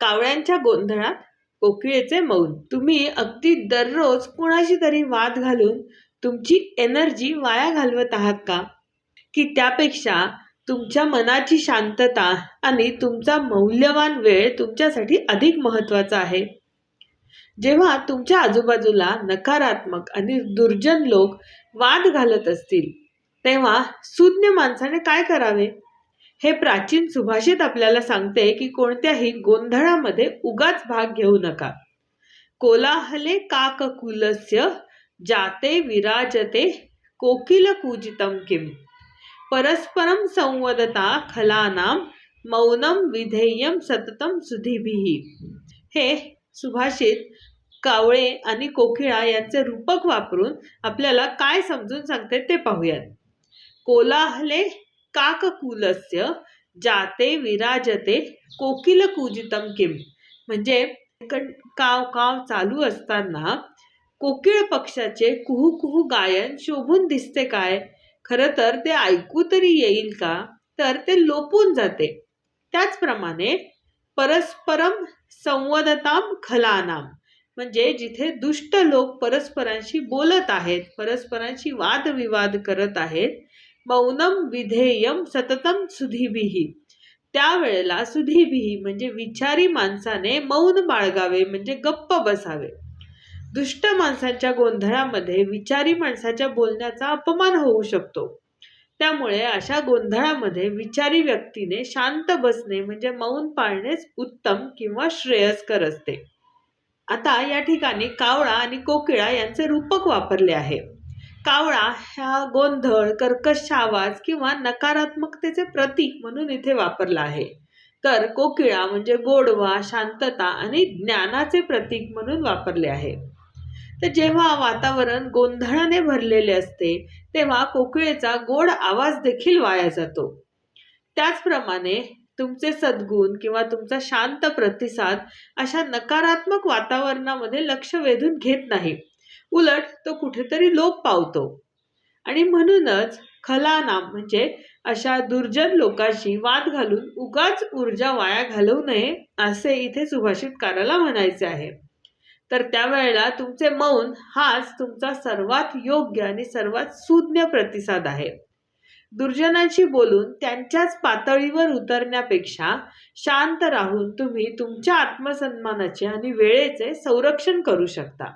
कावळ्यांच्या गोंधळात कोकिळेचे मौन. तुम्ही अगदी दररोज कुणाशी तरी वाद घालून तुमची एनर्जी वाया घालवत आहात का? की त्यापेक्षा तुमच्या मनाची शांतता आणि तुमचा मौल्यवान वेळ तुमच्यासाठी अधिक महत्त्वाचा आहे? जेव्हा तुमच्या आजूबाजूला नकारात्मक आणि दुर्जन लोक वाद घालत असतील, तेव्हा सुज्ञ माणसाने काय करावे? हे प्राचीन सुभाषित आपल्याला सांगते की कोणत्याही गोंधळामध्ये उगाच भाग घेऊ नका. कोलाहले काककुलस्य जाते विराजते कोकिल कूजितम किम परस्परम संवदता खलानाम मौनम विधेयम सततम सुधीभिः. हे सुभाषित कावळे आणि कोकिळा यांचे रूपक वापरून आपल्याला काय समजून सांगते ते पाहूयात. कोलाहले काककुलस्य जाते विराजते कोकिल कूजितम किम म्हणजे काव काव चालू असताना कोकिळ पक्षाचे कुहू कुहू गायन शोभून दिसते काय? खरं तर ते ऐकू तरी येईल का? तर ते लोपून जाते. त्याचप्रमाणे परस्परम संवदताम खलानाम म्हणजे जिथे दुष्ट लोक परस्परांशी बोलत आहेत, परस्परांशी वादविवाद करत आहेत, मौनम विधेयम सततम सुधीभिः त्यावेळेला सुधीभिः म्हणजे विचारी माणसाने मौन बाळगावे म्हणजे गप्प बसावे. दुष्ट माणसाच्या गोंधळामध्ये विचारी माणसाच्या बोलण्याचा अपमान होऊ शकतो. त्यामुळे अशा गोंधळामध्ये विचारी व्यक्तीने शांत बसणे म्हणजे मौन पाळणेच उत्तम किंवा श्रेयस्कर असते. आता या ठिकाणी कावळा आणि कोकिळा यांचे रूपक वापरले आहे. कावळा हा गोंधळ, कर्कश आवाज किंवा नकारात्मकतेचे प्रतीक म्हणून इथे वापरला आहे. तर कोकिळा म्हणजे गोडवा, शांतता आणि ज्ञानाचे प्रतीक म्हणून वापरले आहे. तर जेव्हा वातावरण गोंधळाने भरलेले असते तेव्हा कोकिळेचा गोड आवाज देखील वाया जातो. त्याचप्रमाणे तुमचे सद्गुण किंवा तुमचा शांत प्रतिसाद अशा नकारात्मक वातावरणामध्ये लक्ष वेधून घेत नाही, उलट तो कुठेतरी लोप पावतो. आणि म्हणूनच खलानाम म्हणजे अशा दुर्जन लोकांशी वाद घालून उगाच ऊर्जा वाया घालवू नये असे इथे सुभाषितकाराला म्हणायचे आहे. तर त्यावेळेला तुमचे मौन हाच तुमचा सर्वात योग्य आणि सर्वात सुज्ञ प्रतिसाद आहे. दुर्जनांशी बोलून त्यांच्याच पातळीवर उतरण्यापेक्षा शांत राहून तुम्ही तुमच्या आत्मसन्मानाचे आणि वेळेचे संरक्षण करू शकता.